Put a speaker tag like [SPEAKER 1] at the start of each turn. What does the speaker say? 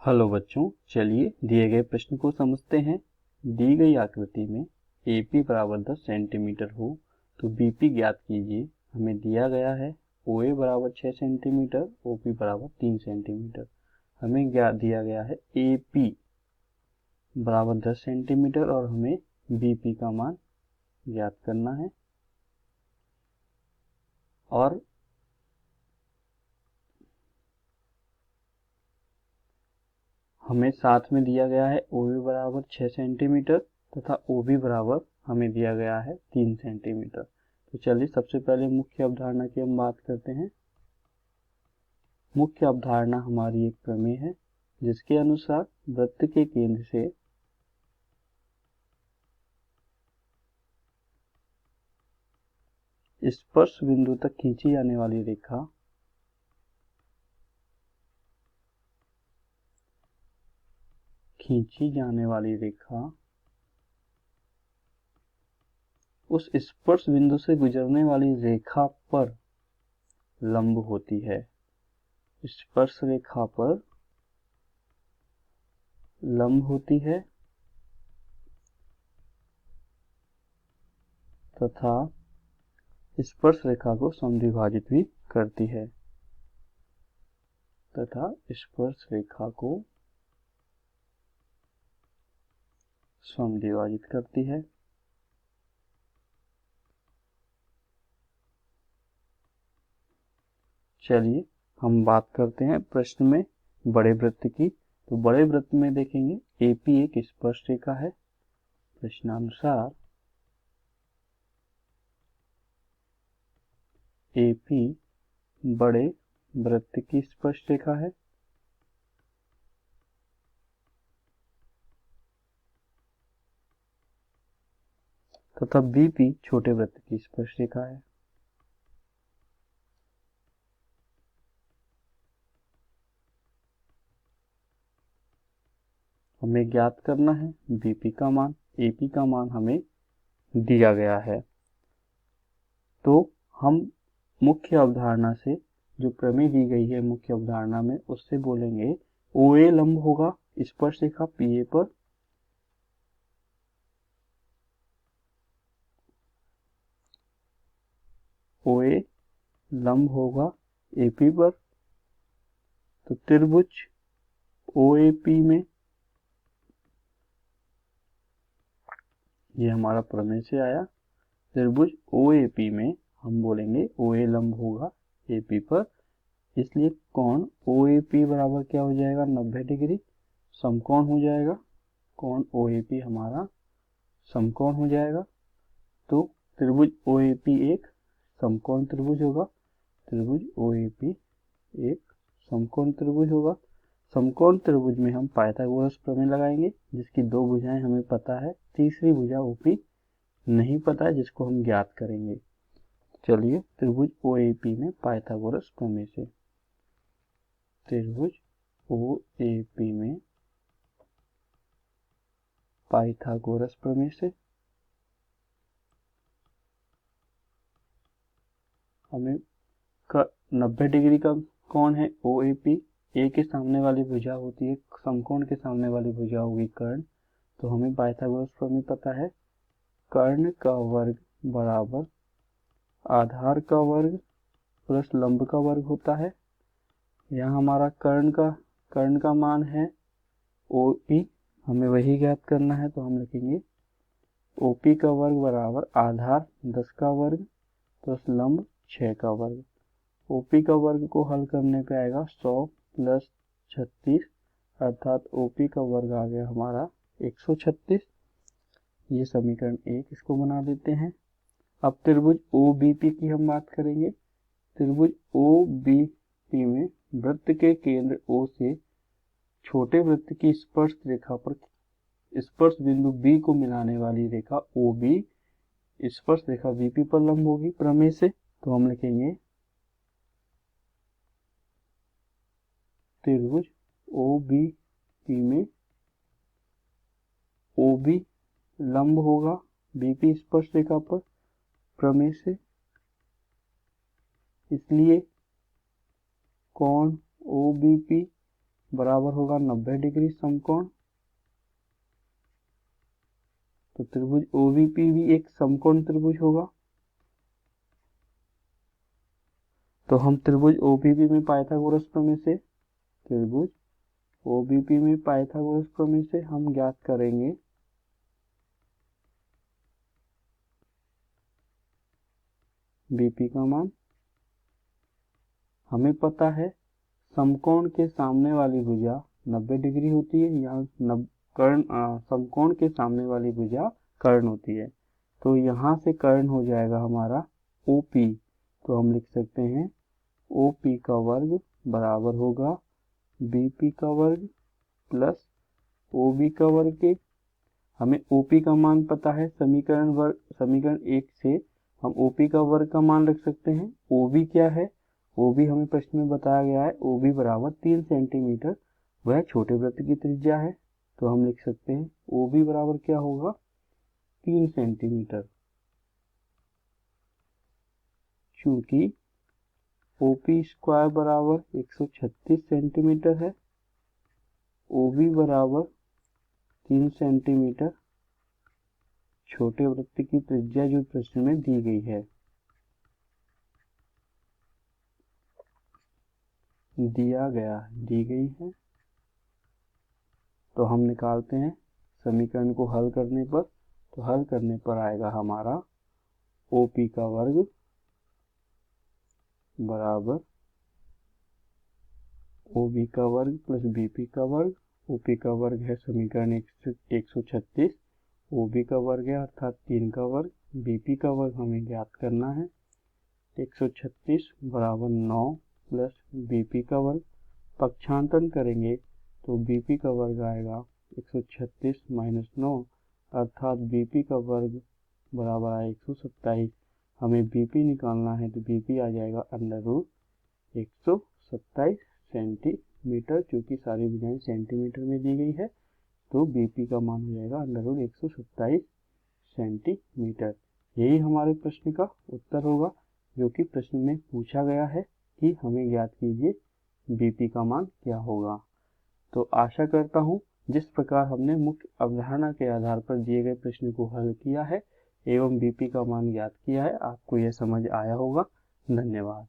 [SPEAKER 1] Hello बच्चों, चलिए दिए गए प्रश्न को समझते हैं। दी गई आकृति में AP बराबर 10 सेंटीमीटर हो तो BP ज्ञात कीजिए। हमें दिया गया है OA बराबर 6 सेंटीमीटर, OP बराबर 3 सेंटीमीटर। हमें दिया गया है AP बराबर 10 सेंटीमीटर और हमें BP का मान ज्ञात करना है। और हमें साथ में दिया गया है OB बराबर 6 सेंटीमीटर तथा OB बराबर हमें दिया गया है 3 सेंटीमीटर। तो चलिए सबसे पहले मुख्य अवधारणा की हम बात करते हैं। मुख्य अवधारणा हमारी एक प्रमेय है जिसके अनुसार वृत्त के केंद्र से स्पर्श बिंदु तक खींची जाने वाली रेखा उस स्पर्श बिंदु से गुजरने वाली रेखा पर लंब होती है। स्पर्श रेखा पर लंब होती है तथा स्पर्श रेखा को समद्विभाजित भी करती है चलिए हम बात करते हैं प्रश्न में बड़े वृत्त की। तो बड़े वृत्त में देखेंगे AP एक स्पर्श रेखा है। प्रश्नानुसार AP बड़े वृत्त की स्पर्श रेखा है तथा BP छोटे वृत्त की स्पर्श रेखा है। हमें ज्ञात करना है BP का मान, AP का मान हमें दिया गया है। तो हम मुख्य अवधारणा से जो प्रमेय दी गई है मुख्य अवधारणा में उससे बोलेंगे OA लंब होगा स्पर्श रेखा PA पर, OA लंब होगा AP पर। तो त्रिभुज OAP में, ये हमारा प्रमेय से आया, त्रिभुज OAP में हम बोलेंगे OA लंब होगा AP पर। इसलिए कोण OAP बराबर क्या हो जाएगा, 90 डिग्री समकोण हो जाएगा। कोण OAP हमारा समकोण हो जाएगा। तो त्रिभुज OAP एक समकोण त्रिभुज होगा। त्रिभुज OAP एक समकोण त्रिभुज होगा। समकोण त्रिभुज में हम पाइथागोरस प्रमेय लगाएंगे जिसकी दो भुजाएं हमें पता है, तीसरी भुजा OP नहीं पता है जिसको हम ज्ञात करेंगे। चलिए त्रिभुज OAP में पाइथागोरस प्रमेय से, त्रिभुज OAP में पाइथागोरस प्रमेय से हमें 90 डिग्री का कोण है OAP, A के सामने वाली भुजा होती है, समकोण के सामने वाली भुजा होगी कर्ण। तो हमें पाइथागोरस प्रमेय पता है, कर्ण का वर्ग बराबर आधार का वर्ग प्लस लंब का वर्ग होता है। यहाँ हमारा कर्ण का मान है OP, हमें वही ज्ञात करना है। तो हम लिखेंगे OP का वर्ग बराबर आधार 10 का वर्ग प्लस लंब 6 का वर्ग। OP का वर्ग को हल करने पे आएगा 100 प्लस 36 अर्थात OP का वर्ग आ गया हमारा 136। ये समीकरण 1 इसको बना देते हैं। अब त्रिभुज OBP की हम बात करेंगे। त्रिभुज OBP में वृत्त के केंद्र O से छोटे वृत्त की स्पर्श रेखा पर स्पर्श बिंदु B को मिलाने वाली रेखा OB स्पर्श रेखा VP पर लंब होगी प्रमेय से। तो हम लिखेंगे त्रिभुज OBP में OB लंब होगा BP स्पर्श रेखा पर प्रमेय से, इसलिए कोण OBP बराबर होगा 90 डिग्री समकोण। तो त्रिभुज OBP भी एक समकोण त्रिभुज होगा। तो हम त्रिभुज OBP में पाइथागोरस प्रमेय से हम ज्ञात करेंगे BP का मान। हमें पता है समकोण के सामने वाली भुजा 90 डिग्री होती है, यहाँ समकोण के सामने वाली भुजा कर्ण होती है। तो यहाँ से कर्ण हो जाएगा हमारा OP। तो हम लिख सकते हैं OP का वर्ग बराबर होगा BP का वर्ग प्लस OB का वर्ग के। हमें OP का मान पता है, समीकरण 1 से हम OP का वर्ग का मान रख सकते हैं। OB क्या है? OB हमें प्रश्न में बताया गया है, OB बराबर 3 सेंटीमीटर, वह छोटे वृत्त की त्रिज्या है। तो हम लिख सकते हैं OB बराबर क्या होगा? 3 सेंटीमीटर। चूंकि OP स्क्वायर बराबर 136 सेंटीमीटर है, OB बराबर 3 सेंटीमीटर, छोटे वृत्त की त्रिज्या जो प्रश्न में दी गई है, दी गई है। तो हम निकालते हैं समीकरण को हल करने पर। तो हल करने पर आएगा हमारा OP का वर्ग बराबर OB का वर्ग प्लस BP का वर्ग। OP का वर्ग है समीकरण 136, OB का वर्ग है अर्थात 3 का वर्ग, BP का वर्ग हमें ज्ञात करना है। 136 बराबर 9 प्लस BP का वर्ग, पक्षांतरण करेंगे तो BP का वर्ग आएगा 136 माइनस 9 अर्थात BP का वर्ग बराबर आए 127। हमें BP निकालना है तो BP आ जाएगा अंडर रूट 127 सेंटीमीटर, क्योंकि सारी भुजाएं सेंटीमीटर में दी गई है। तो BP का मान हो जाएगा अंडर रूट 127 सेंटीमीटर। यही हमारे प्रश्न का उत्तर होगा, जो कि प्रश्न में पूछा गया है कि हमें ज्ञात कीजिए BP का मान क्या होगा। तो आशा करता हूँ जिस प्रकार हमने मुख्य अवधारणा के आधार पर दिए गए प्रश्न को हल किया है एवं BP का मान ज्ञात किया है, आपको यह समझ आया होगा। धन्यवाद।